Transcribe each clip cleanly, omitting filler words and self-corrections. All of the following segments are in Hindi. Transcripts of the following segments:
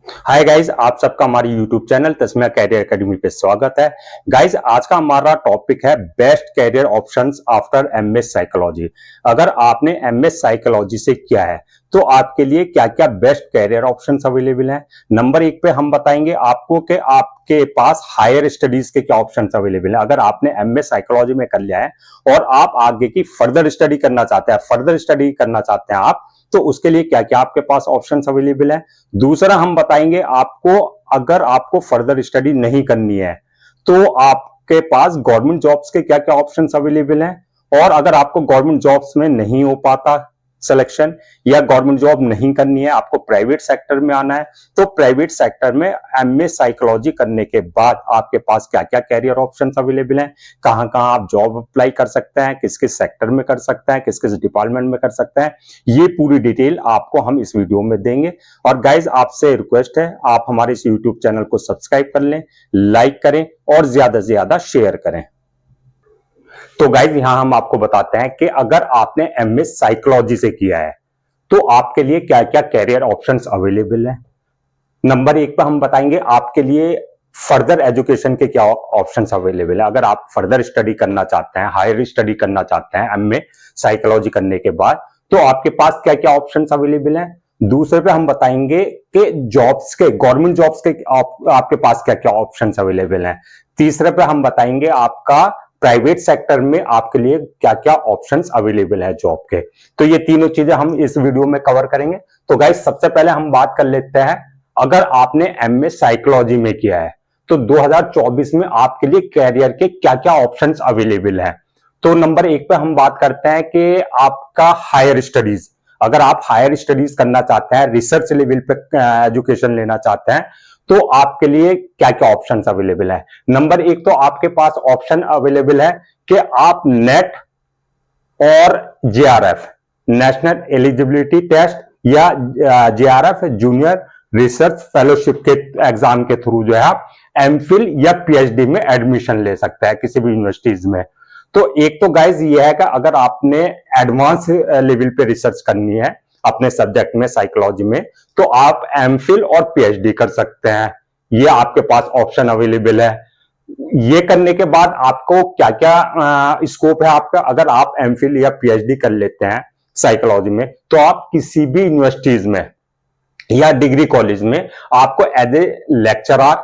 हाय गाइज, आप सबका हमारी YouTube channel Tasmiya career academy पे स्वागत है। गाइज, आज का हमारा टॉपिक है best career options after MS psychology. अगर आपने एमएस साइकोलॉजी से किया है तो आपके लिए क्या क्या बेस्ट कैरियर ऑप्शंस अवेलेबल हैं। नंबर एक पे हम बताएंगे आपको कि आपके पास हायर स्टडीज के क्या ऑप्शंस अवेलेबल हैं। अगर आपने एमएस साइकोलॉजी में कर लिया है और आप आगे की फर्दर स्टडी करना चाहते हैं आप, तो उसके लिए क्या क्या आपके पास ऑप्शंस अवेलेबल है। दूसरा हम बताएंगे आपको, अगर आपको फर्दर स्टडी नहीं करनी है तो आपके पास गवर्नमेंट जॉब्स के क्या क्या ऑप्शंस अवेलेबल हैं। और अगर आपको गवर्नमेंट जॉब्स में नहीं हो पाता सिलेक्शन या गवर्नमेंट जॉब नहीं करनी है, आपको प्राइवेट सेक्टर में आना है, तो प्राइवेट सेक्टर में एमए साइकोलॉजी करने के बाद आपके पास क्या क्या कैरियर ऑप्शंस अवेलेबल हैं, कहां कहां आप जॉब अप्लाई कर सकते हैं, किस किस सेक्टर में कर सकते हैं, किस किस डिपार्टमेंट में कर सकते हैं, ये पूरी डिटेल आपको हम इस वीडियो में देंगे। और गाइज, आपसे रिक्वेस्ट है, आप हमारे इस यूट्यूब चैनल को सब्सक्राइब कर लें, लाइक करें और ज्यादा से ज्यादा शेयर करें। तो गाइज, यहां हम आपको बताते हैं कि अगर आपने एमए साइकोलॉजी से किया है तो आपके लिए क्या क्या कैरियर ऑप्शंस अवेलेबल है। नंबर एक पर हम बताएंगे आपके लिए फर्दर एजुकेशन के क्या ऑप्शंस अवेलेबल है। अगर आप फर्दर स्टडी करना चाहते हैं, हायर स्टडी करना चाहते हैं एमए साइकोलॉजी करने के बाद, तो आपके पास क्या क्या ऑप्शंस अवेलेबल है। दूसरे पे हम बताएंगे कि जॉब्स के, गवर्नमेंट जॉब्स के आपके पास क्या क्या ऑप्शंस अवेलेबल हैं। तीसरे पे हम बताएंगे आपका प्राइवेट सेक्टर में आपके लिए क्या क्या ऑप्शंस अवेलेबल है जॉब के। तो ये तीनों चीजें हम इस वीडियो में कवर करेंगे। तो गाइस, सबसे पहले हम बात कर लेते हैं, अगर आपने एमए साइकोलॉजी में किया है तो 2024 में आपके लिए कैरियर के क्या क्या ऑप्शंस अवेलेबल हैं। तो नंबर एक पे हम बात करते हैं कि आपका हायर स्टडीज, अगर आप हायर स्टडीज करना चाहते हैं, रिसर्च लेवल पे एजुकेशन लेना चाहते हैं, तो आपके लिए क्या क्या ऑप्शंस अवेलेबल है। नंबर एक तो आपके पास ऑप्शन अवेलेबल है कि आप नेट और जेआरएफ, नेशनल एलिजिबिलिटी टेस्ट, या जेआरएफ जूनियर रिसर्च फेलोशिप के एग्जाम के थ्रू जो है आप एमफिल या पीएचडी में एडमिशन ले सकते हैं किसी भी यूनिवर्सिटीज में। तो एक तो गाइज ये है कि अगर आपने एडवांस लेवल पे रिसर्च करनी है अपने सब्जेक्ट में, साइकोलॉजी में, तो आप एमफिल और पीएचडी कर सकते हैं। ये आपके पास ऑप्शन अवेलेबल है। ये करने के बाद आपको क्या क्या स्कोप है आपका। अगर आप एमफिल या पीएचडी कर लेते हैं साइकोलॉजी में, तो आप किसी भी यूनिवर्सिटीज में या डिग्री कॉलेज में आपको एज ए लेक्चरर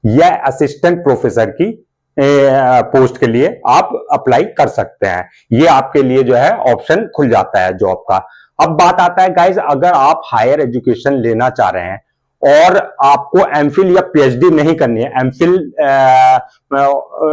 या असिस्टेंट प्रोफेसर की पोस्ट के लिए आप अप्लाई कर सकते हैं। ये आपके लिए जो है ऑप्शन खुल जाता है जॉब का। अब बात आता है गाइज, अगर आप हायर एजुकेशन लेना चाह रहे हैं और आपको एमफिल या पीएचडी नहीं करनी है, एमफिल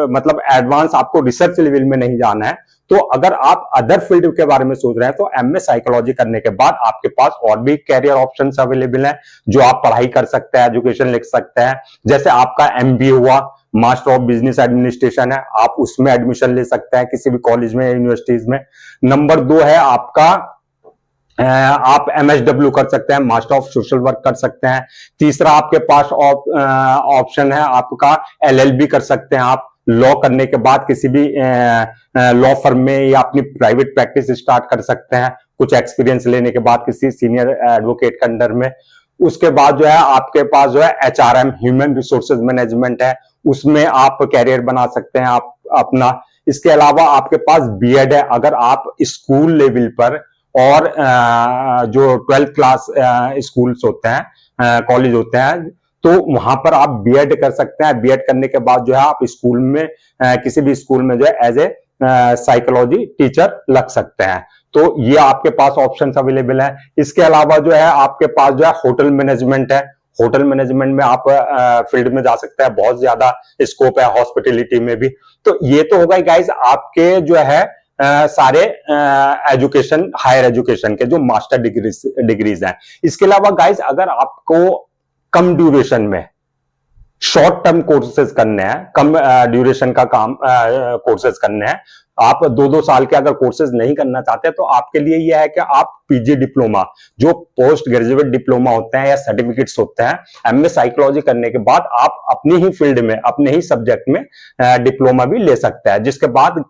मतलब एडवांस आपको रिसर्च लेवल में नहीं जाना है, तो अगर आप अदर फील्ड के बारे में सोच रहे हैं तो एमए साइकोलॉजी करने के बाद आपके पास और भी कैरियर ऑप्शंस अवेलेबल हैं जो आप पढ़ाई कर सकते हैं, एजुकेशन लिख सकते हैं। जैसे आपका एमबीए हुआ, मास्टर ऑफ बिजनेस एडमिनिस्ट्रेशन है, आप उसमें एडमिशन ले सकते हैं किसी भी कॉलेज में, यूनिवर्सिटीज में। नंबर 2 है आपका, आप एमएसडब्ल्यू कर सकते हैं, मास्टर ऑफ सोशल वर्क कर सकते हैं। तीसरा आपके पास ऑप्शन है आपका एलएलबी कर सकते हैं। आप लॉ करने के बाद किसी भी लॉ फर्म में या अपनी प्राइवेट प्रैक्टिस स्टार्ट कर सकते हैं कुछ एक्सपीरियंस लेने के बाद किसी सीनियर एडवोकेट के अंडर में। उसके बाद जो है आपके पास जो है एचआरएम, ह्यूमन रिसोर्सेज मैनेजमेंट है, उसमें आप कैरियर बना सकते हैं आप अपना। इसके अलावा आपके पास बीएड है। अगर आप स्कूल लेवल पर और जो 12th क्लास स्कूल्स होते हैं, कॉलेज होते हैं, तो वहां पर आप बीएड कर सकते हैं। बीएड करने के बाद जो है आप स्कूल में, किसी भी स्कूल में जो है एज ए साइकोलॉजी टीचर लग सकते हैं। तो ये आपके पास ऑप्शंस अवेलेबल है। इसके अलावा जो है आपके पास जो है होटल मैनेजमेंट है। होटल मैनेजमेंट में आप फील्ड में जा सकते हैं, बहुत ज्यादा स्कोप है हॉस्पिटलिटी में भी। तो ये तो होगा गाइज आपके जो है सारे एजुकेशन, हायर एजुकेशन के जो मास्टर डिग्रीज हैं। इसके अलावा गाइज, अगर आपको कम ड्यूरेशन में शॉर्ट टर्म कोर्सेज करने हैं, कम ड्यूरेशन का काम कोर्सेज करने हैं, आप 2-2 साल के अगर कोर्सेज नहीं करना चाहते तो आपके लिए यह है कि आप पीजी डिप्लोमा, जो पोस्ट ग्रेजुएट डिप्लोमा होते हैं या सर्टिफिकेट्स होते हैं, एमए साइकोलॉजी करने के बाद आप अपनी ही फील्ड में, अपने ही सब्जेक्ट में डिप्लोमा भी ले सकते हैं, जिसके बाद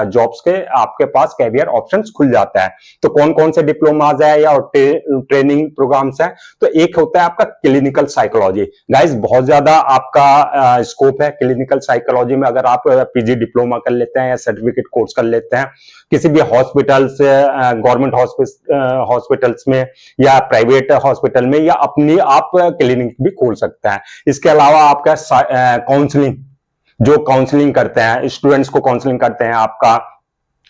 जॉब्स के आपके पास कैरियर ऑप्शंस खुल जाता है। तो कौन कौन से डिप्लोमाज है या ट्रेनिंग प्रोग्राम्स है? तो एक होता है आपका क्लिनिकल साइकोलॉजी। गाइस बहुत ज्यादा आपका स्कोप है क्लिनिकल साइकोलॉजी में। अगर आप पीजी डिप्लोमा कर लेते हैं या सर्टिफिकेट कोर्स कर लेते हैं किसी भी हॉस्पिटल्स, गवर्नमेंट हॉस्पिटल्स में या प्राइवेट हॉस्पिटल में, या अपनी आप क्लिनिक भी खोल सकते हैं। इसके अलावा आपका काउंसलिंग, जो काउंसलिंग करते हैं, स्टूडेंट्स को काउंसलिंग करते हैं, आपका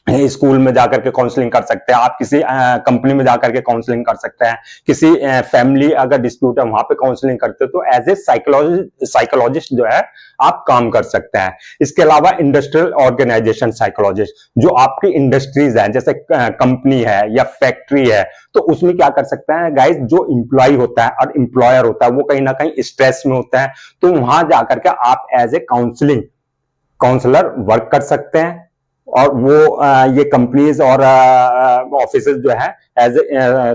स्कूल में जाकर के काउंसलिंग कर सकते हैं, आप किसी कंपनी में जाकर के काउंसलिंग कर सकते हैं, किसी फैमिली अगर डिस्प्यूट है वहां पे काउंसलिंग करते हो, तो एज ए साइकोलॉजिस्ट जो है आप काम कर सकते हैं। इसके अलावा इंडस्ट्रियल ऑर्गेनाइजेशन साइकोलॉजिस्ट, जो आपकी इंडस्ट्रीज है, जैसे कंपनी है या फैक्ट्री है, तो उसमें क्या कर सकते हैं गाइस, जो इंप्लॉय होता है और इंप्लॉयर होता है वो कहीं ना कहीं स्ट्रेस में होता है, तो वहां जाकर के आप एज ए काउंसलर वर्क कर सकते हैं। और वो ये कंपनीज और ऑफिसेज जो है एज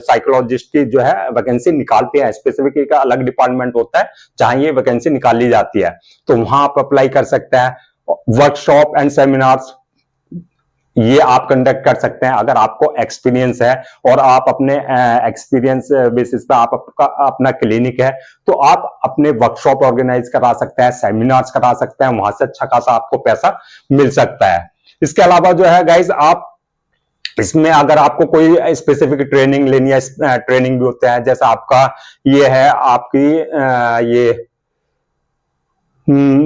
साइकोलॉजिस्ट की जो है वैकेंसी निकालते हैं। स्पेसिफिक एक अलग डिपार्टमेंट होता है जहां ये वैकेंसी निकाली जाती है, तो वहां आप अप्लाई कर सकते हैं। वर्कशॉप एंड सेमिनार्स ये आप कंडक्ट कर सकते हैं अगर आपको एक्सपीरियंस है और आप अपने एक्सपीरियंस बेसिस पे आप अपना क्लिनिक है, तो आप अपने वर्कशॉप ऑर्गेनाइज करा सकते हैं, सेमिनार्स करा सकते हैं, वहां से अच्छा खासा आपको पैसा मिल सकता है। इसके अलावा जो है गाइज, आप इसमें अगर आपको कोई स्पेसिफिक ट्रेनिंग लेनी है, ट्रेनिंग भी होते हैं, जैसा आपका ये है आपकी ये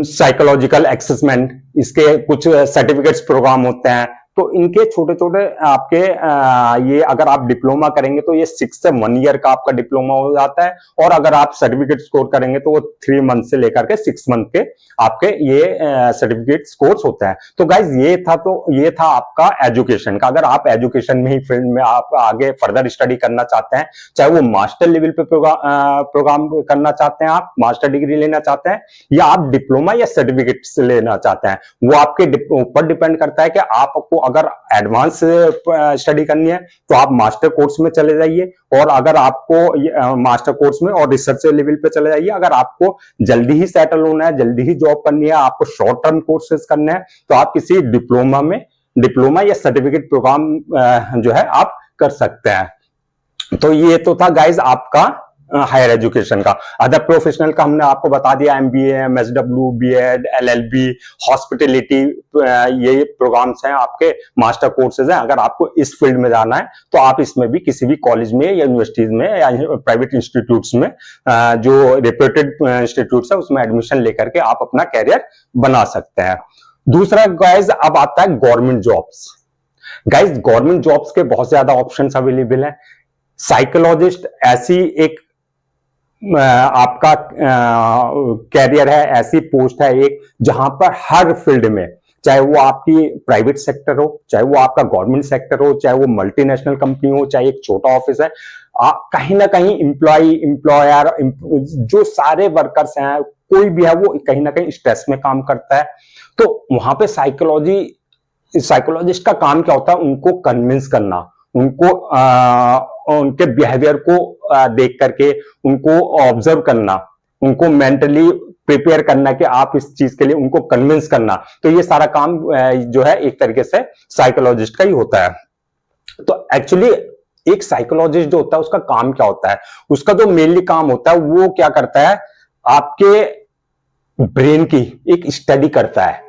साइकोलॉजिकल असेसमेंट, इसके कुछ सर्टिफिकेट्स प्रोग्राम होते हैं, तो इनके छोटे छोटे आपके ये अगर आप डिप्लोमा करेंगे तो ये 6 से 1 ईयर का आपका डिप्लोमा हो जाता है, और अगर आप सर्टिफिकेट स्कोर करेंगे तो वो 3 मंथ से लेकर के 6 मंथ के आपके ये सर्टिफिकेट कोर्स होता है। तो गाइज ये था आपका एजुकेशन का। अगर आप एजुकेशन में ही फील्ड में आप आगे फर्दर स्टडी करना चाहते हैं, चाहे वो मास्टर लेवल पे प्रोग्राम करना चाहते हैं, आप मास्टर डिग्री लेना चाहते हैं, या आप डिप्लोमा या सर्टिफिकेट लेना चाहते हैं, वो आपके ऊपर डिपेंड करता है कि आपको अगर एडवांस स्टडी करनी है तो आप मास्टर कोर्स में चले जाइए, और अगर आपको मास्टर कोर्स में और रिसर्च लेवल पे चले जाइए। अगर आपको जल्दी ही सेटल होना है, जल्दी ही जॉब करनी है, आपको शॉर्ट टर्म कोर्सेज करने हैं, तो आप किसी डिप्लोमा या सर्टिफिकेट प्रोग्राम जो है आप कर सकते हैं। तो ये तो था गाइज आपका हायर एजुकेशन का। अदर प्रोफेशनल का हमने आपको बता दिया, MBA, MSW, BEd, LLB, hospitality, ये प्रोग्राम्स हैं आपके, मास्टर कोर्सेज हैं। अगर आपको इस फील्ड में जाना है तो आप इसमें भी किसी भी कॉलेज में या यूनिवर्सिटीज में या प्राइवेट इंस्टीट्यूट्स में, जो रेप्यूटेड इंस्टीट्यूट्स है, उसमें एडमिशन लेकर के आप अपना कैरियर बना सकते हैं। दूसरा गाइज अब आता है government jobs. Guys government jobs के बहुत ज्यादा ऑप्शंस अवेलेबल हैं। साइकोलॉजिस्ट ऐसी एक आपका कैरियर है, ऐसी पोस्ट है एक, जहां पर हर फील्ड में, चाहे वो आपकी प्राइवेट सेक्टर हो, चाहे वो आपका गवर्नमेंट सेक्टर हो, चाहे वो मल्टीनेशनल कंपनी हो, चाहे एक छोटा ऑफिस है, कहीं ना कहीं एम्प्लॉयर, जो सारे वर्कर्स हैं, कोई भी है, वो कहीं ना कहीं स्ट्रेस में काम करता है। तो वहां पे साइकोलॉजिस्ट का काम क्या होता है? उनको कन्विंस करना, उनको उनके बिहेवियर को देख करके उनको ऑब्जर्व करना, उनको मेंटली प्रिपेयर करना कि आप इस चीज के लिए उनको कन्विंस करना। तो ये सारा काम जो है एक तरीके से साइकोलॉजिस्ट का ही होता है। तो एक्चुअली एक साइकोलॉजिस्ट जो होता है उसका काम क्या होता है? उसका जो मेनली काम होता है वो क्या करता है? आपके ब्रेन की एक स्टडी करता है।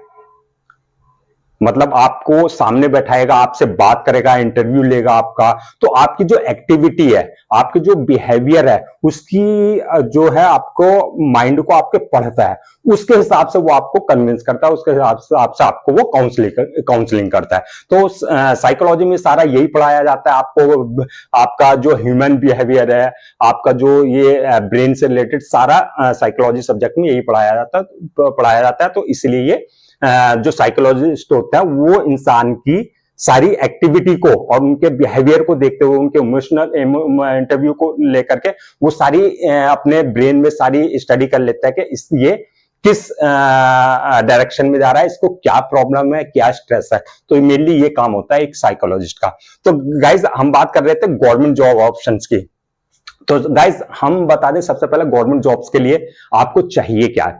मतलब आपको सामने बैठाएगा, आपसे बात करेगा, इंटरव्यू लेगा आपका, तो आपकी जो एक्टिविटी है, आपकी जो बिहेवियर है, उसकी जो है आपको माइंड को आपके पढ़ता है, उसके हिसाब से वो आपको कन्विंस करता है, उसके हिसाब से आपको वो काउंसलिंग करता है। तो साइकोलॉजी में सारा यही पढ़ाया जाता है आपको। आपका जो ह्यूमन बिहेवियर है, आपका जो ये ब्रेन से रिलेटेड सारा साइकोलॉजी सब्जेक्ट में यही पढ़ाया जाता है। तो इसलिए ये जो साइकोलॉजिस्ट होता है वो इंसान की सारी एक्टिविटी को और उनके बिहेवियर को देखते हुए, उनके इमोशनल इंटरव्यू को लेकर के वो सारी अपने ब्रेन में सारी स्टडी कर लेता है कि ये किस डायरेक्शन में जा रहा है, इसको क्या प्रॉब्लम है, क्या स्ट्रेस है। तो मेनली ये काम होता है एक साइकोलॉजिस्ट का। तो गाइज हम बात कर रहे थे गवर्नमेंट जॉब ऑप्शंस की। तो गाइज हम बता दें सबसे पहले गवर्नमेंट जॉब्स के लिए आपको चाहिए क्या।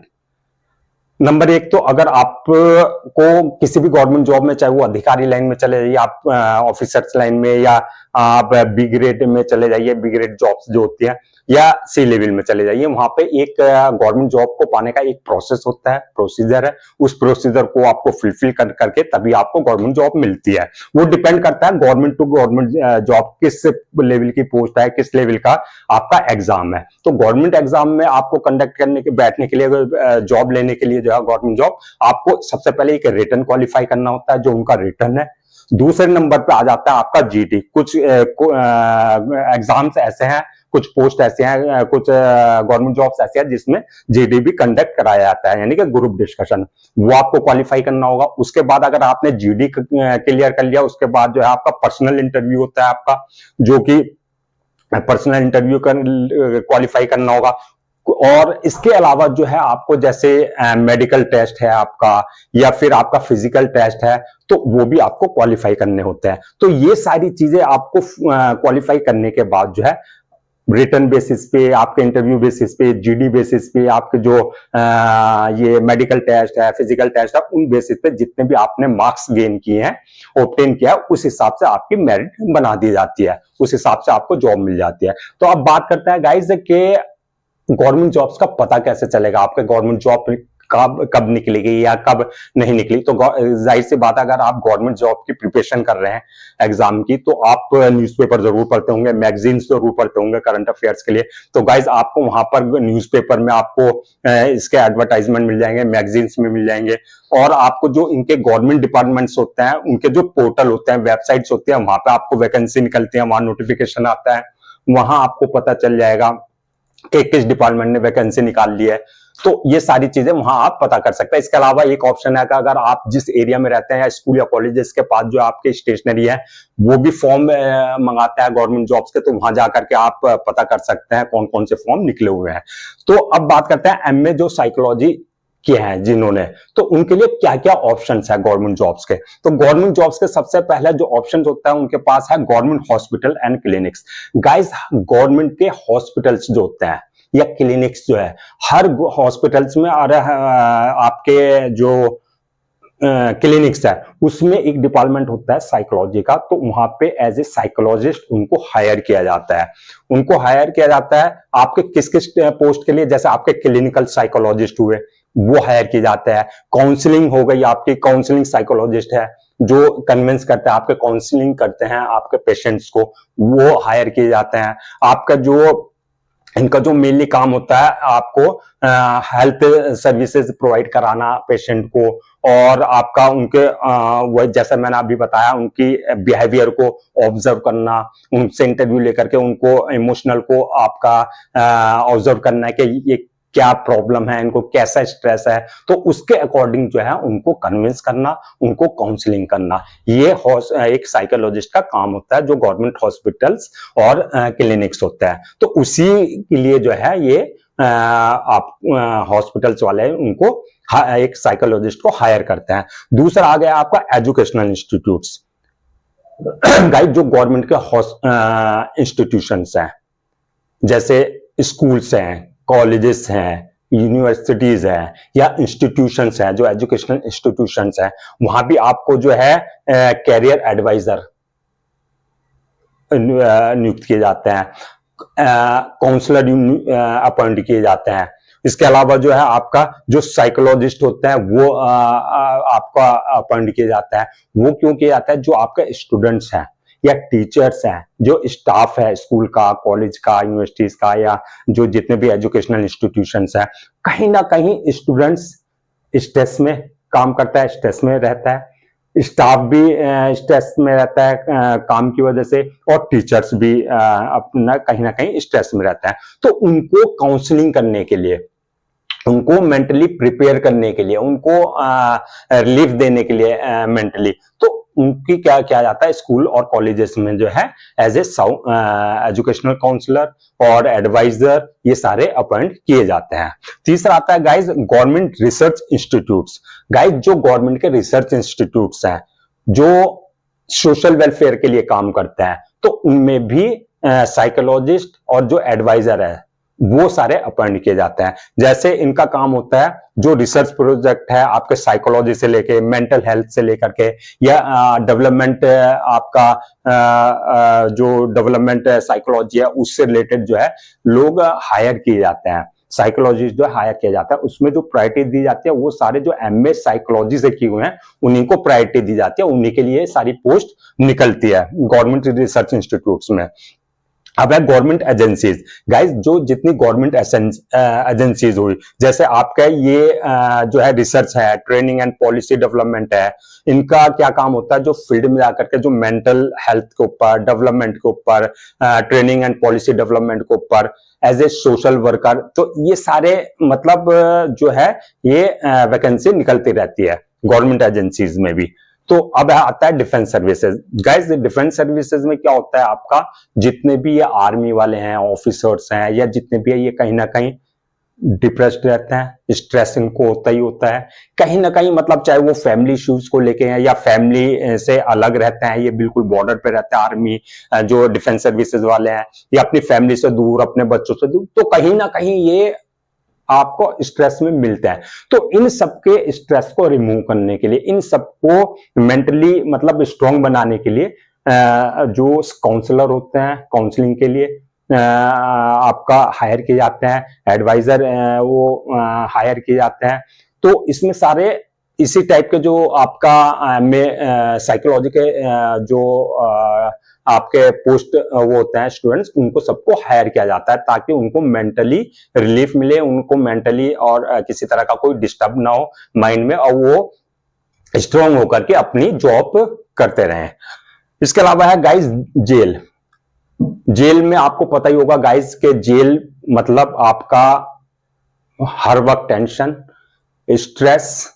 नंबर एक, तो अगर आपको किसी भी गवर्नमेंट जॉब में, चाहे वो अधिकारी लाइन में चले जाइए, आप ऑफिसर्स लाइन में, या आप बी ग्रेड में चले जाइए, बी ग्रेड जॉब्स जो होती है, या सी लेवल में चले जाइए, वहां पे एक गवर्नमेंट जॉब को पाने का एक प्रोसेस होता है, प्रोसीजर है। उस प्रोसीजर को आपको फुलफिल करके तभी आपको गवर्नमेंट जॉब मिलती है। वो डिपेंड करता है गवर्नमेंट टू गवर्नमेंट जॉब, किस लेवल की पोस्ट है, किस लेवल का आपका एग्जाम है। तो गवर्नमेंट एग्जाम में आपको कंडक्ट करने के, बैठने के लिए, जॉब लेने के लिए जो है गवर्नमेंट जॉब, आपको सबसे पहले एक रिटन क्वालिफाई करना होता है, जो उनका रिटन है। दूसरे नंबर पे आ जाता है आपका जीडी। कुछ एग्जाम्स ऐसे हैं, कुछ पोस्ट ऐसे हैं, कुछ गवर्नमेंट जॉब्स ऐसे हैं जिसमें जीडी भी कंडक्ट कराया जाता है, यानी कि ग्रुप डिस्कशन। वो आपको क्वालिफाई करना होगा। उसके बाद अगर आपने जीडी क्लियर कर लिया, उसके बाद जो है आपका पर्सनल इंटरव्यू होता है आपका, जो कि पर्सनल इंटरव्यू क्वालिफाई करना होगा। और इसके अलावा जो है आपको जैसे मेडिकल टेस्ट है आपका, या फिर आपका फिजिकल टेस्ट है, तो वो भी आपको क्वालिफाई करने होते हैं। तो ये सारी चीजें आपको क्वालिफाई करने के बाद जो है रिटर्न बेसिस पे, आपके इंटरव्यू बेसिस पे, जीडी बेसिस पे, आपके जो ये मेडिकल टेस्ट है, फिजिकल टेस्ट है, उन बेसिस पे जितने भी आपने मार्क्स गेन किए हैं, ऑब्टेन किया है, उस हिसाब से आपकी मेरिट बना दी जाती है, उस हिसाब से आपको जॉब मिल जाती है। तो अब बात करते हैं गाइस के गवर्नमेंट जॉब्स का पता कैसे चलेगा, आपके गवर्नमेंट जॉब कब निकलेगी या कब नहीं निकली। तो जाहिर सी बात है, अगर आप गवर्नमेंट जॉब की प्रिपरेशन कर रहे हैं एग्जाम की, तो आप न्यूज़पेपर जरूर पढ़ते होंगे, मैगजीन्स जरूर पढ़ते होंगे करंट अफेयर्स के लिए। तो गाइज आपको वहां पर न्यूज़पेपर में आपको इसके एडवर्टाइजमेंट मिल जाएंगे, मैगजीन्स में मिल जाएंगे। और आपको जो इनके गवर्नमेंट डिपार्टमेंट्स होते हैं, उनके जो पोर्टल होते हैं, वेबसाइट्स होती है, वहां पर आपको वैकेंसी निकलती है, वहां नोटिफिकेशन आता है, वहां आपको पता चल जाएगा कि किस डिपार्टमेंट ने वैकेंसी निकाल ली है। तो ये सारी चीजें वहां आप पता कर सकते हैं। इसके अलावा एक ऑप्शन है कि अगर आप जिस एरिया में रहते हैं, या स्कूल या कॉलेजेस के पास जो आपके स्टेशनरी है, वो भी फॉर्म मंगाता है गवर्नमेंट जॉब्स के, तो वहां जाकर के आप पता कर सकते हैं कौन कौन से फॉर्म निकले हुए हैं। तो अब बात करते हैं एमए जो साइकोलॉजी किए हैं जिन्होंने, तो उनके लिए क्या क्या ऑप्शंस है गवर्नमेंट जॉब्स के। तो गवर्नमेंट जॉब्स के सबसे पहले जो ऑप्शंस होता है उनके पास है government hospital and clinics. Guys government के हॉस्पिटल्स जो होते हैं या क्लिनिक्स जो है, हर हॉस्पिटल्स में और आपके जो क्लिनिक्स है, उसमें एक डिपार्टमेंट होता है साइकोलॉजी का। तो वहां पे एज ए साइकोलॉजिस्ट उनको हायर किया जाता है। उनको हायर किया जाता है आपके किस किस पोस्ट के लिए, जैसे आपके क्लिनिकल साइकोलॉजिस्ट हुए, वो हायर किए जाते हैं। काउंसलिंग हो गई आपकी, काउंसलिंग साइकोलॉजिस्ट है जो कन्विंस करते हैं, आपके काउंसलिंग करते हैं आपके पेशेंट्स को, वो हायर किए जाते हैं। आपका जो इनका जो मेनली काम होता है, आपको हेल्थ सर्विसेज प्रोवाइड कराना पेशेंट को, और आपका उनके वो जैसा मैंने अभी बताया, उनकी बिहेवियर को ऑब्जर्व करना, उनसे इंटरव्यू लेकर के उनको इमोशनल को आपका ऑब्जर्व करना है कि ये क्या प्रॉब्लम है, इनको कैसा स्ट्रेस है, तो उसके अकॉर्डिंग जो है उनको कन्विंस करना, उनको काउंसलिंग करना, ये एक साइकोलॉजिस्ट का काम होता है जो गवर्नमेंट हॉस्पिटल्स और क्लिनिक्स होता है। तो उसी के लिए जो है ये आप हॉस्पिटल्स वाले उनको एक साइकोलॉजिस्ट को हायर करते हैं। दूसरा आ गया आपका एजुकेशनल इंस्टीट्यूट्स। गाइड जो गवर्नमेंट के इंस्टीट्यूशंस हैं, जैसे स्कूल्स हैं, कॉलेजेस हैं, यूनिवर्सिटीज हैं, या इंस्टीट्यूशंस हैं, जो एजुकेशनल इंस्टीट्यूशंस हैं, वहां भी आपको जो है कैरियर एडवाइजर नियुक्त किए जाते हैं, काउंसलर अपॉइंट किए जाते हैं। इसके अलावा जो है आपका जो साइकोलॉजिस्ट होता है वो आपका अपॉइंट किया जाता है। वो क्यों किया जाता है? जो आपके स्टूडेंट्स हैं या टीचर्स हैं, जो स्टाफ है स्कूल का, कॉलेज का, यूनिवर्सिटीज का, या जो जितने भी एजुकेशनल इंस्टीट्यूशंस हैं, कहीं ना कहीं स्टूडेंट्स स्ट्रेस में काम करता है, स्ट्रेस में रहता है, स्टाफ भी स्ट्रेस में रहता है काम की वजह से, और टीचर्स भी अपना कहीं ना कहीं स्ट्रेस में रहता है। तो उनको काउंसलिंग करने के लिए, उनको मेंटली प्रिपेयर करने के लिए, उनको रिलीफ देने के लिए मेंटली, तो उनकी क्या किया जाता है, स्कूल और कॉलेजेस में जो है एज ए एजुकेशनल काउंसलर और एडवाइजर ये सारे अपॉइंट किए जाते हैं। तीसरा आता है guys government research institutes. Guys जो गवर्नमेंट के रिसर्च इंस्टीट्यूट्स हैं जो सोशल वेलफेयर के लिए काम करते हैं, तो उनमें भी साइकोलॉजिस्ट और जो एडवाइजर है वो सारे अपॉइंट किए जाते हैं। जैसे इनका काम होता है जो रिसर्च प्रोजेक्ट है आपके साइकोलॉजी से लेके, मेंटल हेल्थ से लेकर के, या डेवलपमेंट आपका जो डेवलपमेंट साइकोलॉजी है उससे रिलेटेड जो है लोग हायर किए जाते हैं, साइकोलॉजिस्ट जो हायर किया जाता है। उसमें जो प्रायोरिटी दी जाती है वो सारे जो एमए साइकोलॉजी से किए हुए हैं उन्हीं को प्रायोरिटी दी जाती है, उन्हीं के लिए सारी पोस्ट निकलती है गवर्नमेंट रिसर्च इंस्टीट्यूट्स में। अब है गवर्नमेंट एजेंसीज। गाइस जो जितनी गवर्नमेंट एजेंसीज हुई, जैसे आपका ये जो है रिसर्च है, ट्रेनिंग एंड पॉलिसी डेवलपमेंट है, इनका क्या काम होता है, जो फील्ड में जाकर के जो मेंटल हेल्थ के ऊपर, डेवलपमेंट के ऊपर, ट्रेनिंग एंड पॉलिसी डेवलपमेंट के ऊपर एज ए सोशल वर्कर, तो ये सारे मतलब जो है ये वैकेंसी निकलती रहती है गवर्नमेंट एजेंसीज में भी। तो अब आता है defence services. Guys defence services में क्या होता है, आपका जितने भी ये आर्मी वाले हैं, ऑफिसर्स हैं, या जितने भी है ये कहीं ना कहीं डिप्रेस्ड रहते हैं, स्ट्रेस इनको होता ही होता है कहीं ना कहीं, मतलब चाहे वो फैमिली इश्यूज को लेके हैं या फैमिली से अलग रहते हैं, ये बिल्कुल बॉर्डर पे रहते हैं आर्मी जो डिफेंस सर्विसेज वाले हैं, या अपनी फैमिली से दूर, अपने बच्चों से दूर, तो कहीं ना कहीं ये आपको स्ट्रेस में मिलते हैं। तो इन सबके स्ट्रेस को रिमूव करने के लिए, इन सबको मेंटली मतलब स्ट्रांग बनाने के लिए जो काउंसलर होते हैं, काउंसलिंग के लिए आपका हायर किए जाते हैं, एडवाइजर वो हायर किए जाते हैं। तो इसमें सारे इसी टाइप के जो आपका में साइकोलॉजी के जो आपके पोस्ट वो होते हैं स्टूडेंट्स, उनको सबको हायर किया जाता है ताकि उनको मेंटली रिलीफ मिले, उनको मेंटली और किसी तरह का कोई डिस्टर्ब ना हो माइंड में, और वो स्ट्रांग होकर के अपनी जॉब करते रहें। इसके अलावा है गाइस जेल। जेल में आपको पता ही होगा गाइस के जेल मतलब आपका हर वक्त टेंशन, स्ट्रेस,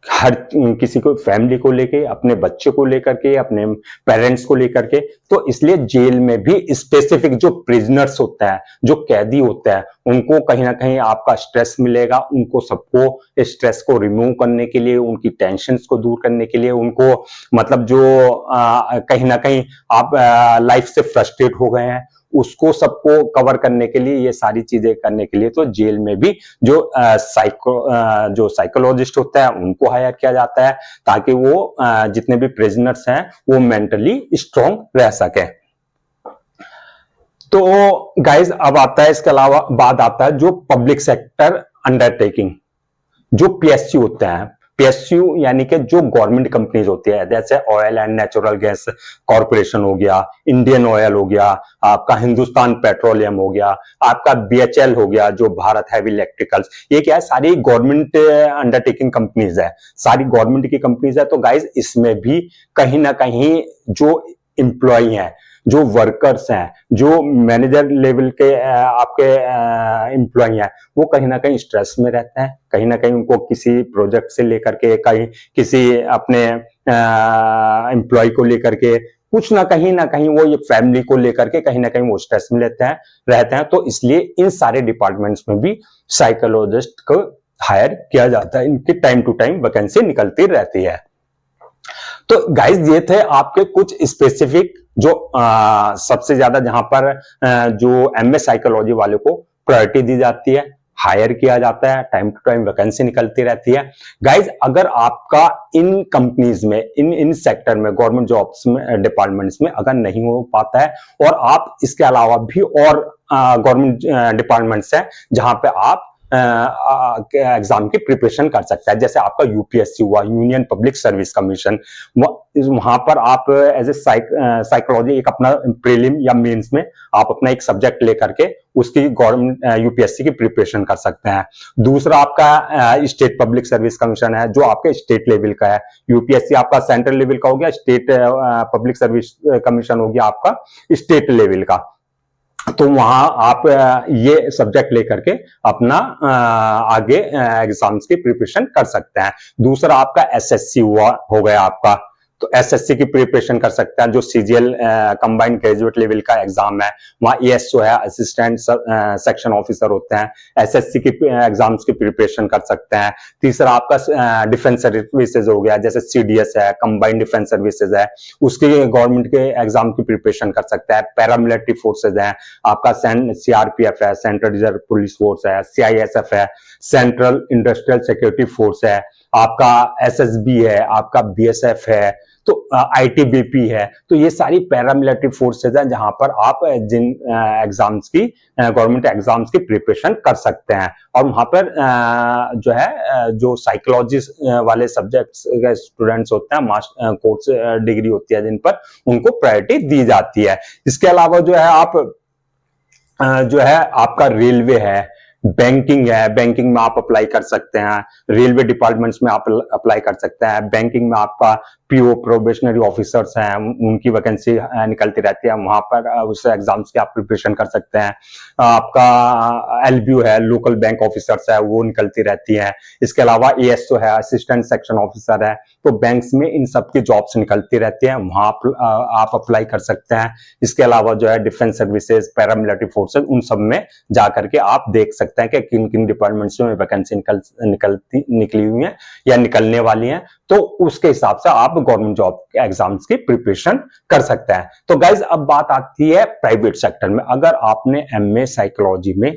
हर किसी को, फैमिली को लेके, अपने बच्चे को लेकर के, अपने पेरेंट्स को लेकर के। तो इसलिए जेल में भी स्पेसिफिक जो प्रिजनर्स होता है, जो कैदी होता है, उनको कहीं ना कहीं आपका स्ट्रेस मिलेगा। उनको सबको स्ट्रेस को रिमूव करने के लिए, उनकी टेंशन्स को दूर करने के लिए, उनको मतलब जो कहीं ना कहीं आप लाइफ से फ्रस्ट्रेट हो गए हैं उसको सबको कवर करने के लिए, ये सारी चीजें करने के लिए तो जेल में भी जो जो साइकोलॉजिस्ट होता है उनको हायर किया जाता है ताकि वो जितने भी प्रिजनर्स हैं वो मेंटली स्ट्रांग रह सके। तो गाइज अब आता है, इसके अलावा बाद आता है जो पब्लिक सेक्टर अंडरटेकिंग, जो पीएसयू होते हैं। पीएसयू यानी कि जो गवर्नमेंट कंपनीज होती है, जैसे oil and natural gas corporation हो गया, इंडियन ऑयल हो गया, आपका हिंदुस्तान पेट्रोलियम हो गया, आपका बीएचएल हो गया जो भारत हैवी इलेक्ट्रिकल्स, ये क्या है, सारी गवर्नमेंट अंडरटेकिंग कंपनीज है, सारी गवर्नमेंट की कंपनीज है। तो गाइज इसमें भी कहीं ना कहीं जो एम्प्लॉय हैं, जो वर्कर्स हैं, जो मैनेजर लेवल के आपके एम्प्लॉय हैं, वो कहीं ना कहीं स्ट्रेस में रहते हैं, कहीं ना कहीं उनको किसी प्रोजेक्ट से लेकर के, कहीं किसी अपने एम्प्लॉय को लेकर के, कुछ ना कहीं वो ये फैमिली को लेकर के कहीं ना कहीं वो स्ट्रेस में रहते हैं। तो इसलिए इन सारे डिपार्टमेंट्स में भी साइकोलॉजिस्ट को हायर किया जाता है, इनकी टाइम टू टाइम वैकेंसी निकलती रहती है। तो गाइज ये थे आपके कुछ स्पेसिफिक जो सबसे ज्यादा जहां पर जो एमए साइकोलॉजी वाले को प्रायोरिटी दी जाती है, हायर किया जाता है, टाइम टू टाइम वैकेंसी निकलती रहती है। गाइज अगर आपका इन कंपनीज में, इन सेक्टर में, गवर्नमेंट जॉब्स में, डिपार्टमेंट्स में अगर नहीं हो पाता है, और आप इसके अलावा भी और गवर्नमेंट डिपार्टमेंट्स हैं जहां पे आप एग्जाम की प्रिपरेशन कर सकता है, जैसे आपका यूपीएससी हुआ, यूनियन पब्लिक सर्विस कमीशन, वहां पर आप एज ए साइकोलॉजी एक अपना प्रीलिम या मेंस में आप अपना एक सब्जेक्ट लेकर के उसकी गवर्नमेंट यूपीएससी की प्रिपरेशन कर सकते हैं। दूसरा आपका स्टेट पब्लिक सर्विस कमीशन है जो आपके स्टेट लेवल का है, यूपीएससी आपका सेंट्रल लेवल का हो गया, स्टेट पब्लिक सर्विस कमीशन हो गया आपका स्टेट लेवल का। तो वहां आप ये सब्जेक्ट लेकर के अपना आगे एग्जाम्स की प्रिपरेशन कर सकते हैं। दूसरा आपका एसएससी हो गया आपका, तो एसएससी की प्रिपरेशन कर सकते हैं, जो सीजीएल कंबाइंड ग्रेजुएट लेवल का एग्जाम है, वहाँ एएसओ है, असिस्टेंट सेक्शन ऑफिसर होते हैं, एसएससी की एग्जाम्स की प्रिपरेशन कर सकते हैं। तीसरा आपका डिफेंस सर्विसेज हो गया, जैसे सीडीएस है, कंबाइंड डिफेंस सर्विसेज है, उसकी गवर्नमेंट के एग्जाम की प्रिपरेशन कर सकता है। पैरामिलिट्री फोर्सेज है, आपका सीआरपीएफ है, सेंट्रल रिजर्व पुलिस फोर्स है, सीआईएसएफ है, सेंट्रल इंडस्ट्रियल सिक्योरिटी फोर्स है, आपका एसएसबी है, आपका बीएसएफ है, तो आईटीबीपी है। तो ये सारी पैरामिलिट्री फोर्सेज हैं जहां पर आप जिन एग्जाम्स की गवर्नमेंट एग्जाम्स की प्रिपरेशन कर सकते हैं। और वहां पर जो है जो साइकोलॉजी वाले सब्जेक्ट्स के स्टूडेंट्स होते हैं, कोर्स डिग्री होती है जिन पर, उनको प्रायोरिटी दी जाती है। इसके अलावा जो है आप जो है आपका रेलवे है, बैंकिंग है, बैंकिंग में आप अप्लाई कर सकते हैं, रेलवे डिपार्टमेंट्स में आप अप्लाई कर सकते हैं। बैंकिंग में आपका पीओ प्रोबेशनरी ऑफिसर्स हैं, उनकी वैकेंसी निकलती रहती है, वहां पर उस एग्जाम्स की आप प्रिपरेशन कर सकते हैं। आपका एलबीओ है, लोकल बैंक ऑफिसर्स है, वो निकलती रहती है। इसके अलावा एएसओ है, असिस्टेंट सेक्शन ऑफिसर है, तो बैंक्स में इन सब की जॉब्स निकलती रहती है, वहां आप अप्लाई कर सकते हैं। इसके अलावा जो है डिफेंस सर्विसेज, पैरामिलिट्री फोर्सेज, उन सब में जाकर के आप देख सकते हैं कि किन किन डिपार्टमेंट्स में वैकेंसी निकली हुई है या निकलने वाली है, तो उसके हिसाब से आप गवर्नमेंट जॉब एग्जाम्स की प्रिपरेशन कर सकते हैं। तो गाइज अब बात आती है प्राइवेट सेक्टर में। अगर आपने एमए साइकोलॉजी में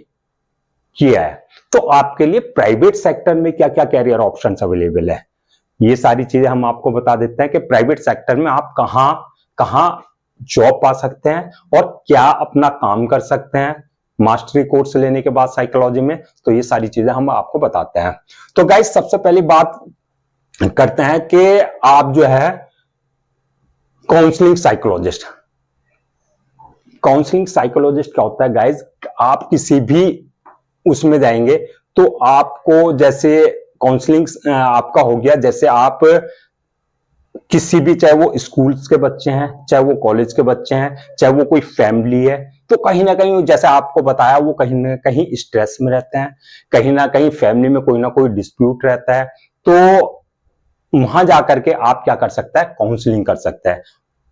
किया है तो आपके लिए प्राइवेट सेक्टर में क्या क्या कैरियर ऑप्शंस अवेलेबल है, ये सारी चीजें हम आपको बता देते हैं कि प्राइवेट सेक्टर में आप कहां जॉब पा सकते हैं और क्या अपना काम कर सकते हैं मास्टरी कोर्स लेने के बाद साइकोलॉजी में। तो ये सारी चीजें हम आपको बताते हैं। तो गाइज सबसे पहली बात करते हैं कि आप जो है काउंसलिंग साइकोलॉजिस्ट क्या होता है गाइज, आप किसी भी उसमें जाएंगे तो आपको, जैसे काउंसलिंग आपका हो गया, जैसे आप किसी भी, चाहे वो स्कूल्स के बच्चे हैं, चाहे वो कॉलेज के बच्चे हैं, चाहे वो कोई फैमिली है, तो कहीं ना कहीं जैसे आपको बताया वो कहीं ना कहीं स्ट्रेस में रहते हैं, कहीं ना कहीं फैमिली में कोई ना कोई डिस्प्यूट रहता है, तो वहां जाकर के आप क्या कर सकता है, काउंसलिंग कर सकता है,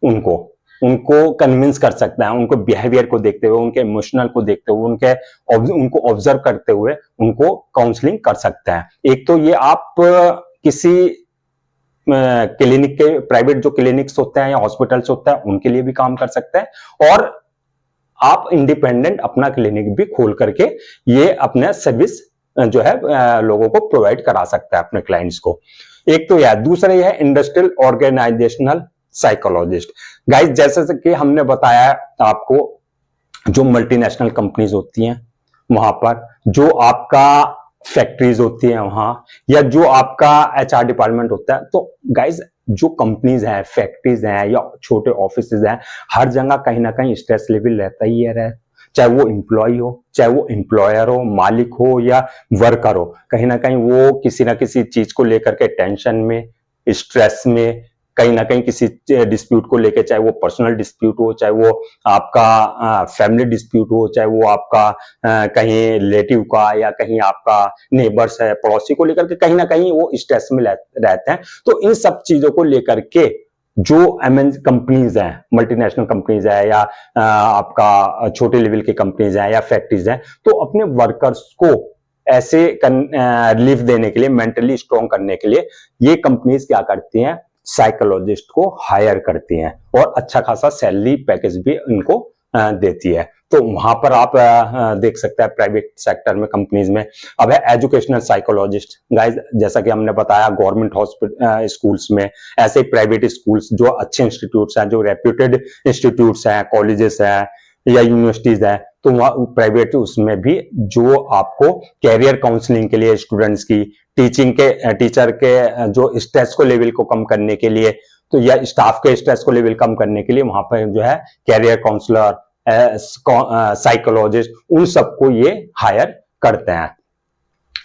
उनको कन्विंस कर सकता है, उनको बिहेवियर को देखते हुए, उनके इमोशनल को देखते हुए, उनको ऑब्जर्व करते हुए उनको काउंसलिंग कर सकता है। एक तो ये आप किसी क्लिनिक के, प्राइवेट जो क्लिनिक्स होते हैं या हॉस्पिटल्स होते हैं, उनके लिए भी काम कर सकते हैं, और आप इंडिपेंडेंट अपना क्लिनिक भी खोल करके ये अपना सर्विस जो है लोगों को प्रोवाइड करा सकता है अपने क्लाइंट्स को। एक तो यह, दूसरा यह है इंडस्ट्रियल ऑर्गेनाइजेशनल साइकोलॉजिस्ट। गाइस जैसे कि हमने बताया आपको, जो मल्टीनेशनल कंपनीज होती हैं वहां पर, जो आपका फैक्ट्रीज होती हैं वहां, या जो आपका एचआर डिपार्टमेंट होता है, तो गाइस जो कंपनीज हैं, फैक्ट्रीज हैं या छोटे ऑफिसेज हैं, हर जगह कहीं ना कहीं स्ट्रेस लेवल रहता ही है, चाहे वो एम्प्लॉय हो, चाहे वो एम्प्लॉयर हो, मालिक हो या वर्कर हो, कहीं ना कहीं वो किसी ना किसी चीज को लेकर के टेंशन में, स्ट्रेस में, कहीं ना कहीं किसी डिस्प्यूट को लेकर, चाहे वो पर्सनल डिस्प्यूट हो, चाहे वो आपका फैमिली डिस्प्यूट हो, चाहे वो आपका कहीं रिलेटिव का या कहीं आपका नेबर्स है, पड़ोसी को लेकर के, कहीं ना कहीं वो स्ट्रेस में रहते हैं। तो इन सब चीजों को लेकर के जो एमएनसी कंपनीज हैं, मल्टीनेशनल कंपनीज है या आपका छोटे लेवल की कंपनीज है या फैक्ट्रीज हैं, तो अपने वर्कर्स को ऐसे रिलीफ देने के लिए, मेंटली स्ट्रॉन्ग करने के लिए, ये कंपनीज क्या करती हैं, साइकोलॉजिस्ट को हायर करती हैं और अच्छा खासा सैलरी पैकेज भी उनको देती है। तो वहां पर आप देख सकते हैं प्राइवेट सेक्टर में, कंपनीज में। अब है एजुकेशनल साइकोलॉजिस्ट। गाइस जैसा कि हमने बताया, गवर्नमेंट हॉस्पिटल स्कूल्स में, ऐसे प्राइवेट स्कूल्स जो अच्छे इंस्टीट्यूट्स हैं, जो रेप्यूटेड इंस्टीट्यूट्स हैं, कॉलेजेस हैं या यूनिवर्सिटीज हैं, तो वहाँ प्राइवेट उसमें भी जो आपको कैरियर काउंसलिंग के लिए स्टूडेंट्स की, टीचर के जो स्ट्रेस को लेवल को कम करने के लिए, तो या स्टाफ के स्ट्रेस को लेवल कम करने के लिए वहां पर जो है कैरियर काउंसलर, साइकोलॉजिस्ट, उन सबको ये हायर करते हैं।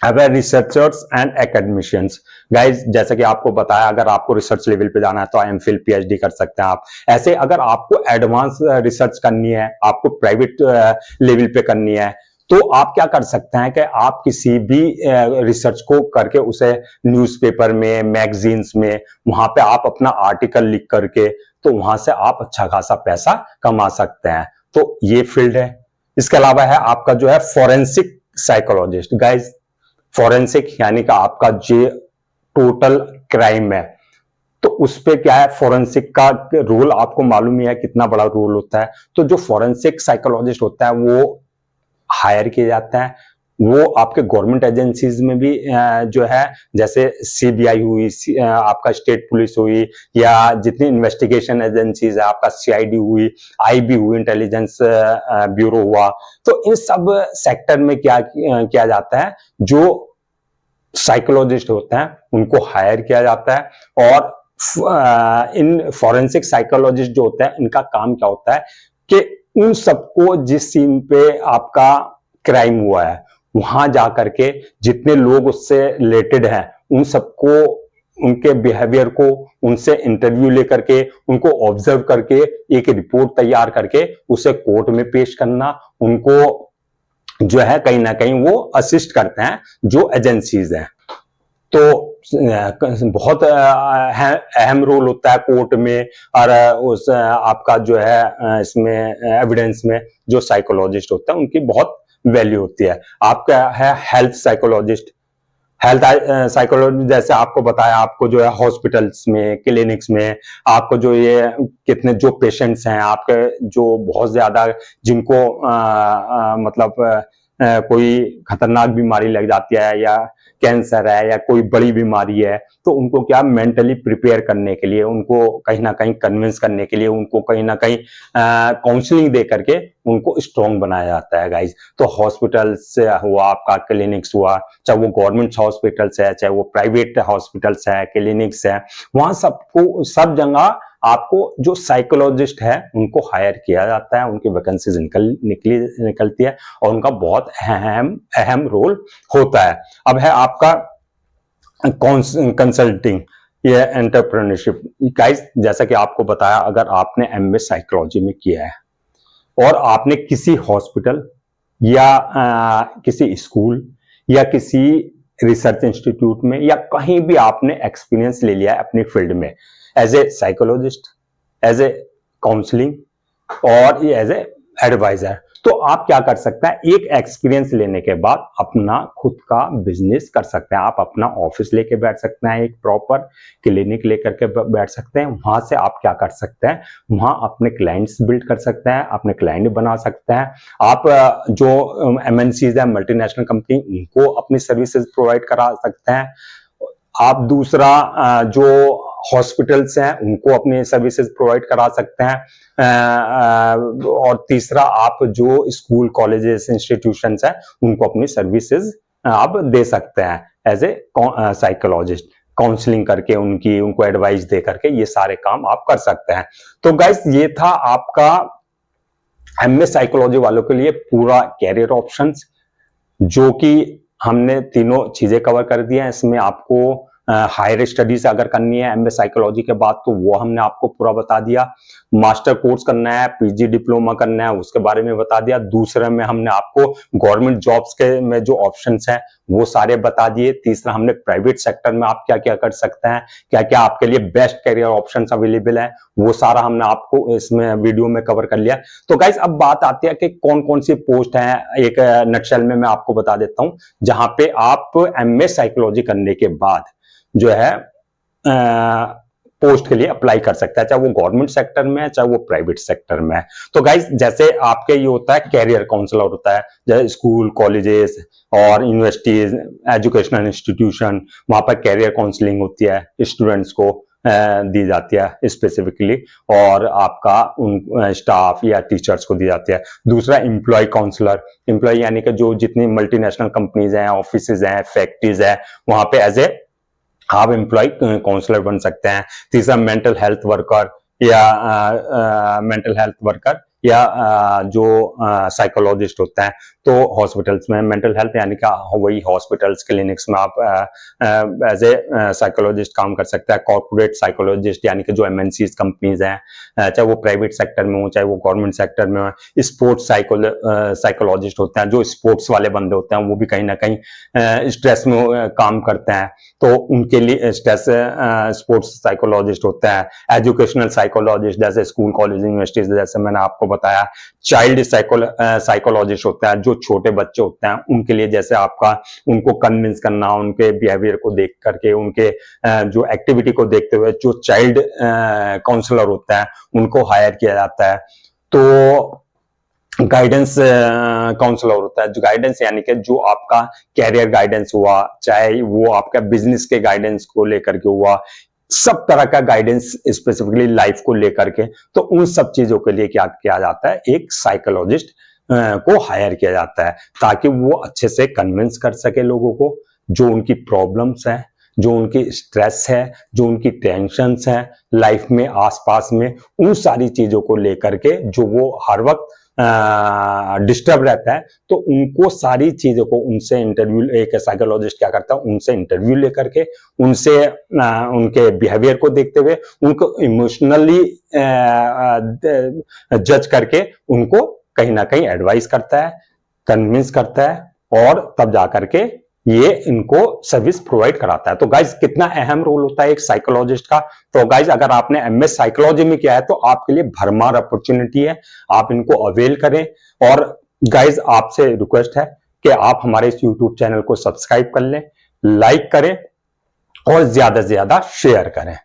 अब है रिसर्चर्स एंड एकेडमिशियंस। गाइज जैसे कि आपको बताया, अगर आपको रिसर्च लेवल पे जाना है तो एमफिल पीएचडी कर सकते हैं आप। ऐसे अगर आपको एडवांस रिसर्च करनी है, आपको प्राइवेट लेवल पे करनी है, तो आप क्या कर सकते हैं कि आप किसी भी रिसर्च को करके उसे न्यूज़पेपर में, मैगजीन्स में, वहां पे आप अपना आर्टिकल लिख करके तो वहां से आप अच्छा खासा पैसा कमा सकते हैं। तो ये फील्ड है। इसके अलावा है आपका जो है फॉरेंसिक साइकोलॉजिस्ट। गाइज, फॉरेंसिक यानी कि आपका जो टोटल क्राइम है, तो उस पे क्या है, फॉरेंसिक का रोल आपको मालूम ही है कितना बड़ा रोल होता है। तो जो फॉरेंसिक साइकोलॉजिस्ट होता है वो हायर किए जाते हैं। वो आपके गवर्नमेंट एजेंसीज में भी जो है, जैसे सीबीआई हुई, आपका स्टेट पुलिस हुई, या जितनी इन्वेस्टिगेशन एजेंसीज है, आपका सीआईडी हुई, आईबी हुई, इंटेलिजेंस ब्यूरो हुआ, तो इन सब सेक्टर में क्या किया जाता है, जो साइकोलॉजिस्ट होते हैं उनको हायर किया जाता है। और इन फॉरेंसिक साइकोलॉजिस्ट जो होते हैं, इनका काम क्या होता है कि उन सबको जिस सीन पे आपका क्राइम हुआ है वहां जाकर के जितने लोग उससे रिलेटेड हैं उन सबको, उनके बिहेवियर को, उनसे इंटरव्यू लेकर के, उनको ऑब्जर्व करके एक रिपोर्ट तैयार करके उसे कोर्ट में पेश करना, उनको जो है कहीं ना कहीं वो असिस्ट करते हैं जो एजेंसीज हैं। तो बहुत अहम रोल होता है कोर्ट में, और उस आपका जो है इसमें एविडेंस में जो साइकोलॉजिस्ट होते हैं उनकी बहुत वैल्यू होती है। आपका है हेल्थ साइकोलॉजिस्ट। हेल्थ साइकोलॉजी जैसे आपको बताया, आपको जो है हॉस्पिटल्स में, क्लिनिक्स में आपको जो ये कितने जो पेशेंट्स हैं आपके, जो बहुत ज्यादा जिनको मतलब कोई खतरनाक बीमारी लग जाती है, या कैंसर है, या कोई बड़ी बीमारी है, तो उनको क्या मेंटली प्रिपेयर करने के लिए, उनको कहीं ना कहीं कन्विंस करने के लिए, उनको कहीं ना कहीं काउंसलिंग दे करके उनको स्ट्रॉन्ग बनाया जाता है गाइज। तो हॉस्पिटल्स हुआ, आपका क्लिनिक्स हुआ, चाहे वो गवर्नमेंट हॉस्पिटल्स है, चाहे वो प्राइवेट हॉस्पिटल्स है, क्लिनिक्स है, वहां सबको सब जगह आपको जो साइकोलॉजिस्ट है उनको हायर किया जाता है, उनकी वैकेंसीज निकलती है, और उनका बहुत अहम रोल होता है। अब है आपका कंसल्टिंग या एंटरप्रेन्योरशिप। गाइस, जैसा कि आपको बताया, अगर आपने एमए साइकोलॉजी में किया है और आपने किसी हॉस्पिटल या किसी स्कूल या किसी रिसर्च इंस्टीट्यूट में या कहीं भी आपने एक्सपीरियंस ले लिया है अपनी फील्ड में, as a psychologist, as a counselling और एज ए एडवाइजर, तो आप क्या कर सकते हैं, एक एक्सपीरियंस लेने के बाद अपना खुद का बिजनेस कर सकते हैं। आप अपना ऑफिस लेके बैठ सकते हैं, एक प्रॉपर क्लिनिक लेकर के बैठ सकते हैं। वहां से आप क्या कर सकते हैं, वहां अपने क्लाइंट्स बिल्ड कर सकते हैं, अपने क्लाइंट बना सकते हैं। आप जो एमएनसीज है, मल्टीनेशनल कंपनी, उनको अपनी सर्विसेज प्रोवाइड करा सकते हैं। आप दूसरा जो हॉस्पिटल्स हैं उनको अपनी सर्विसेज प्रोवाइड करा सकते हैं। और तीसरा, आप जो स्कूल, कॉलेजेस, इंस्टीट्यूशंस हैं उनको अपनी सर्विसेज आप दे सकते हैं एज ए साइकोलॉजिस्ट, काउंसलिंग करके उनको एडवाइस दे करके ये सारे काम आप कर सकते हैं। तो गाइस, ये था आपका एमए साइकोलॉजी वालों के लिए पूरा कैरियर ऑप्शंस, जो कि हमने तीनों चीजें कवर कर दी हैं। इसमें आपको हायर स्टडीज अगर करनी है एमए साइकोलॉजी के बाद, तो वो हमने आपको पूरा बता दिया। मास्टर कोर्स करना है, पीजी डिप्लोमा करना है, उसके बारे में बता दिया। दूसरे में हमने आपको गवर्नमेंट जॉब्स के में जो ऑप्शंस हैं वो सारे बता दिए। तीसरा, हमने प्राइवेट सेक्टर में आप क्या क्या कर सकते हैं, क्या क्या आपके लिए बेस्ट करियर ऑप्शंस अवेलेबल है, वो सारा हमने आपको इसमें वीडियो में कवर कर लिया। तो गाइस, अब बात आती है कि कौन कौन सी पोस्ट है, एक नटशेल में मैं आपको बता देता हूं, जहां पे आप एमए साइकोलॉजी करने के बाद जो है पोस्ट के लिए अप्लाई कर सकता है, चाहे वो गवर्नमेंट सेक्टर में है, चाहे वो प्राइवेट सेक्टर में है। तो गाइस, जैसे आपके ये होता है कैरियर काउंसलर होता है, जैसे स्कूल, कॉलेजेस और यूनिवर्सिटीज, एजुकेशनल इंस्टीट्यूशन, वहां पर कैरियर काउंसलिंग होती है, स्टूडेंट्स को दी जाती है स्पेसिफिकली, और आपका उन स्टाफ या टीचर्स को दी जाती है। दूसरा, एम्प्लॉय काउंसलर, एम्प्लॉय यानी कि जो जितनी मल्टीनेशनल कंपनीज हैं, ऑफिसेज हैं, फैक्ट्रीज हैं, वहां पे एज ए आप एम्प्लॉय काउंसलर बन सकते हैं। तीसरा, मेंटल हेल्थ वर्कर या मेंटल हेल्थ वर्कर या जो साइकोलॉजिस्ट होता है, तो हॉस्पिटल्स में मेंटल हेल्थ यानी कि वही हॉस्पिटल्स क्लिनिक्स में आप एज ए साइकोलॉजिस्ट काम कर सकते हैं। कॉर्पोरेट साइकोलॉजिस्ट यानी कि जो एमएनसी कंपनीज हैं, चाहे वो प्राइवेट सेक्टर में हो चाहे वो गवर्नमेंट सेक्टर में हो। स्पोर्ट्स साइकोलॉजिस्ट होते हैं, जो स्पोर्ट्स वाले बंदे होते हैं, वो भी कहीं ना कहीं स्ट्रेस में काम करते हैं, तो उनके लिए स्ट्रेस स्पोर्ट्स साइकोलॉजिस्ट होता है। एजुकेशनल साइकोलॉजिस्ट जैसे स्कूल कॉलेज यूनिवर्सिटीज, जैसे मैंने आपको बताया। चाइल्ड साइकोलॉजिस्ट होता है, जो छोटे बच्चे होते हैं उनके लिए, जैसे आपका उनको कन्विंस करना, उनके बिहेवियर को देख करके, उनके जो एक्टिविटी को देखते हुए जो चाइल्ड काउंसलर होता है उनको हायर किया जाता है। तो गाइडेंस काउंसलर होता है, जो गाइडेंस यानी कि जो आपका कैरियर गाइडेंस हुआ, चाहे वो आपका बिजनेस के गाइडेंस को लेकर के हुआ, सब तरह का गाइडेंस स्पेसिफिकली लाइफ को लेकर के, तो उन सब चीजों के लिए क्या किया जाता है, एक साइकोलॉजिस्ट को हायर किया जाता है, ताकि वो अच्छे से कन्विंस कर सके लोगों को, जो उनकी प्रॉब्लम्स हैं, जो उनकी स्ट्रेस है, जो उनकी टेंशन्स हैं लाइफ में, आसपास में, उन सारी चीजों को लेकर के जो वो हर वक्त डिस्टर्ब रहता है, तो उनको सारी चीजों को उनसे इंटरव्यू, एक साइकोलॉजिस्ट क्या करता है, उनसे इंटरव्यू लेकर के, उनसे उनके बिहेवियर को देखते हुए, उनको इमोशनली जज करके उनको कहीं ना कहीं एडवाइस करता है, कन्विंस करता है, और तब जाकर के ये इनको सर्विस प्रोवाइड कराता है। तो गाइज कितना अहम रोल होता है एक साइकोलॉजिस्ट का। तो गाइज अगर आपने एमएस साइकोलॉजी में किया है तो आपके लिए भरमार अपॉर्चुनिटी है, आप इनको अवेल करें। और गाइज आपसे रिक्वेस्ट है कि आप हमारे इस यूट्यूब चैनल को सब्सक्राइब कर लें, लाइक करें और ज्यादा से ज्यादा शेयर करें।